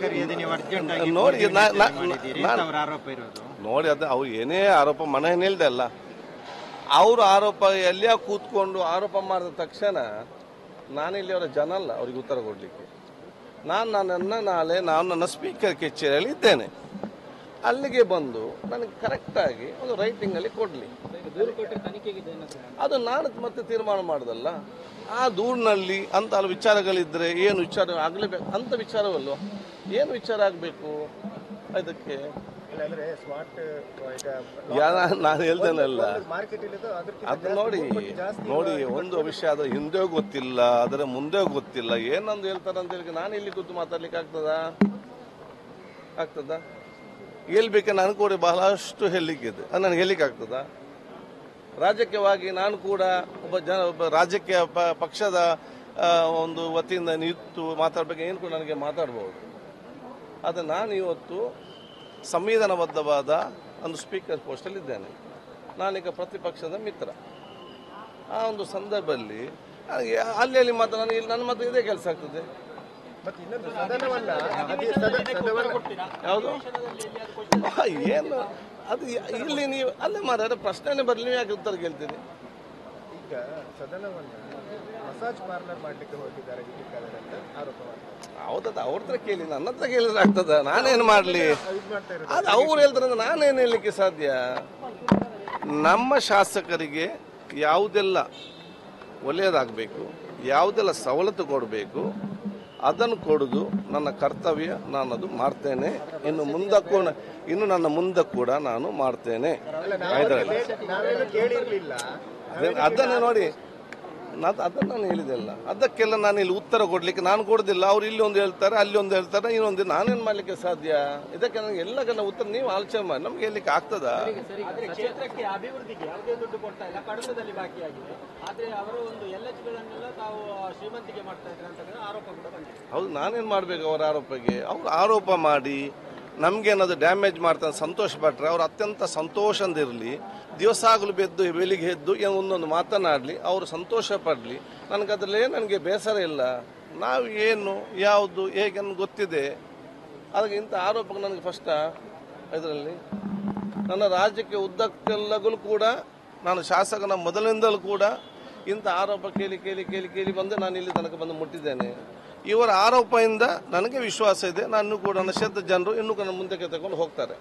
ಕರೆಯದೆ ನೀವು ಅರ್ಜೆಂಟ್ ಆಗಿ ನೋಡಿ ಮಾಡಿದ್ದೀರಿ ಅಂತ ಅವರ ಆರೋಪ ಇರೋದು. ನೋಡಿ ಅದು ಅವ್ರು ಏನೇ ಆರೋಪ ಮನೆಯಲ್ದೆ ಅಲ್ಲ, ಅವರು ಆರೋಪ ಎಲ್ಲಿಯ ಕೂತ್ಕೊಂಡು ಆರೋಪ ಮಾಡಿದ ತಕ್ಷಣ ನಾನಿಲ್ಲಿ ಅವರ ಜನ ಅಲ್ಲ ಅವ್ರಿಗೆ ಉತ್ತರ ಕೊಡಲಿಕ್ಕೆ. ನಾನು ನನ್ನ ಸ್ಪೀಕರ್ ಕಚೇರಿಯಲ್ಲಿ ಇದ್ದೇನೆ, ಅಲ್ಲಿಗೆ ಬಂದು ನನಗೆ ಕರೆಕ್ಟಾಗಿ ಒಂದು ರೈಟಿಂಗಲ್ಲಿ ಕೊಡಲಿ. ಅದು ನಾನು ಮತ್ತೆ ತೀರ್ಮಾನ ಮಾಡೋದಲ್ಲ. ಆ ದೂರಿನಲ್ಲಿ ಅಂತ ವಿಚಾರಗಳಿದ್ರೆ ಏನು ವಿಚಾರ ಆಗಲೇಬೇಕು ಅಂತ ವಿಚಾರವಲ್ವ, ಏನು ವಿಚಾರ ಆಗಬೇಕು ಅದಕ್ಕೆ ನಾನು ಹೇಳ್ತೇನಲ್ಲ. ಅದು ನೋಡಿ ಒಂದು ವಿಷಯ ಅದರ ಹಿಂದೆ ಗೊತ್ತಿಲ್ಲ, ಅದರ ಮುಂದೆ ಗೊತ್ತಿಲ್ಲ, ಏನಂದು ಹೇಳ್ತಾರೆ ಅಂತ ಹೇಳಿ ನಾನು ಇಲ್ಲಿ ಕೂತು ಮಾತಾಡ್ಲಿಕ್ಕೆ ಆಗ್ತದ? ಹೇಳ್ಬೇಕೆ ನಾನು ಕೂಡ ಬಹಳಷ್ಟು ಹೇಳಲಿಕ್ಕಿದೆ, ಅದು ನನಗೆ ಹೇಳಲಿಕ್ಕೆ ಆಗ್ತದ? ರಾಜಕೀಯವಾಗಿ ನಾನು ಕೂಡ ಒಬ್ಬ ರಾಜಕೀಯ ಪಕ್ಷದ ಒಂದು ವತಿಯಿಂದ ನಿಂತು ಮಾತಾಡ್ಬೇಕು ಏನು ಕೂಡ ನನಗೆ ಮಾತಾಡ್ಬೋದು. ಆದರೆ ನಾನು ಇವತ್ತು ಸಂವಿಧಾನಬದ್ಧವಾದ ಒಂದು ಸ್ಪೀಕರ್ ಪೋಸ್ಟಲ್ಲಿದ್ದೇನೆ, ನಾನೀಗ ಪ್ರತಿಪಕ್ಷದ ಮಿತ್ರ. ಆ ಒಂದು ಸಂದರ್ಭದಲ್ಲಿ ಅಲ್ಲಿ ಮಾತ್ರ ನನಗೆ ನನ್ನ ಮಾತ್ರ ಇದೇ ಕೆಲಸ ಆಗ್ತದೆ. ಯಾವುದು ಏನು ಅದು ಇಲ್ಲಿ ನೀವು ಅಲ್ಲೇ ಮಾತಾಡ ಪ್ರಶ್ನೆ ಬರಲಿ, ನೀವು ಯಾಕೆ ಉತ್ತರ ಕೇಳ್ತೀನಿ? ಈಗ ಸದನವನ್ನು ಮಸಾಜ್ ಪಾರ್ಲರ್ ಮಾಡಲಿಕ್ಕೆ ಹೋಗಿದ್ದಾರೆ ಹೌದದ ಅವ್ರ ಹತ್ರ ಕೇಳಿ, ನನ್ನ ಹತ್ರ ಕೇಳಿದ್ರೆ ಆಗ್ತದ? ನಾನೇನು ಮಾಡಲಿ? ಅದು ಅವ್ರು ಹೇಳ್ತಾರೆ, ನಾನೇನು ಹೇಳಲಿಕ್ಕೆ ಸಾಧ್ಯ? ನಮ್ಮ ಶಾಸಕರಿಗೆ ಯಾವುದೆಲ್ಲ ಒಳ್ಳೆಯದಾಗಬೇಕು, ಯಾವುದೆಲ್ಲ ಸವಲತ್ತು ಕೊಡಬೇಕು ಅದನ್ನು ಕೊಡುದು ನನ್ನ ಕರ್ತವ್ಯ. ನಾನು ಅದು ಮಾಡ್ತೇನೆ. ಇನ್ನು ನನ್ನ ಮುಂದೆ ಕೂಡ ನಾನು ಮಾಡ್ತೇನೆ. ಅದನ್ನು ನೋಡಿ, ಅದನ್ನು ನಾನು ಹೇಳಿದೆಲ್ಲ, ಅದಕ್ಕೆಲ್ಲ ನಾನು ಇಲ್ಲಿ ಉತ್ತರ ಕೊಡ್ಲಿಕ್ಕೆ ನಾನು ಕೊಡುದಿಲ್ಲ. ಅವ್ರು ಇಲ್ಲಿ ಒಂದು ಹೇಳ್ತಾರೆ, ಅಲ್ಲಿ ಒಂದು ಹೇಳ್ತಾರೆ, ಇನ್ನೊಂದು ನಾನೇನು ಮಾಡ್ಲಿಕ್ಕೆ ಸಾಧ್ಯ? ಇದಕ್ಕೆ ನನಗೆ ಎಲ್ಲ ಉತ್ತರ ನೀವು ಆಲೋಚನೆ ಮಾಡಿ ನಮ್ಗೆ ಹೇಳಲಿಕ್ಕೆ ಆಗ್ತದ? ಕ್ಷೇತ್ರಕ್ಕೆ ಅಭಿವೃದ್ಧಿಗೆ ಯಾವುದೇ ದುಡ್ಡು ಕೊಡ್ತಾ ಇಲ್ಲ, ಕಡತದಲ್ಲಿ ಬಾಕಿಯಾಗಿದೆ. ಆದ್ರೆ ಅವರು ಒಂದು LHಗಳನ್ನೆಲ್ಲ ತಾವು ಶ್ರೀಮಂತಿಗೆ ಮಾಡ್ತಾ ಇದ್ದಾರೆ ಅಂತ ಆರೋಪ ಕೂಡ ಬಂದಿದೆ. ಹೌದು, ನಾನೇನು ಮಾಡ್ಬೇಕು ಅವರ ಆರೋಪಕ್ಕೆ? ಅವ್ರು ಆರೋಪ ಮಾಡಿ ನಮ್ಗೇನಾದ್ರು ಡ್ಯಾಮೇಜ್ ಮಾಡ್ತಾನೆ ಸಂತೋಷ ಪಟ್ರೆ ಅವ್ರು ಅತ್ಯಂತ ಸಂತೋಷದಿರಲಿ. ದಿವಸ ಆಗಲು ಬೆದ್ದು ಬೆಳಿಗ್ಗೆ ಎದ್ದು ಒಂದೊಂದು ಮಾತನಾಡಲಿ, ಅವರು ಸಂತೋಷ ಪಡಲಿ. ನನಗೆ ಬೇಸರ ಇಲ್ಲ. ನಾವು ಏನು ಯಾವುದು ಹೇಗೆ ಗೊತ್ತಿದೆ. ಅದಕ್ಕೆ ಇಂಥ ಆರೋಪಕ್ಕೆ ನನಗೆ ಫಸ್ಟ್ ಇದರಲ್ಲಿ ನನ್ನ ರಾಜ್ಯಕ್ಕೆ ಉದ್ದಕ್ಕೆಲ್ಲಗಲೂ ಕೂಡ ನಾನು ಶಾಸಕನ ಮೊದಲಿಂದಲೂ ಕೂಡ ಇಂಥ ಆರೋಪ ಕೇಳಿ ಬಂದು ನಾನು ಇಲ್ಲಿ ತನಕ ಬಂದು ಮುಟ್ಟಿದ್ದೇನೆ. ಇವರ ಆರೋಪದಿಂದ ನನಗೆ ವಿಶ್ವಾಸ ಇದೆ, ನಾನು ಕೂಡ ನನ್ನ ಕ್ಷೇತ್ರದ ಜನರು ಇನ್ನೂ ಮುಂದಕ್ಕೆ ತಗೊಂಡು ಹೋಗ್ತಾರೆ.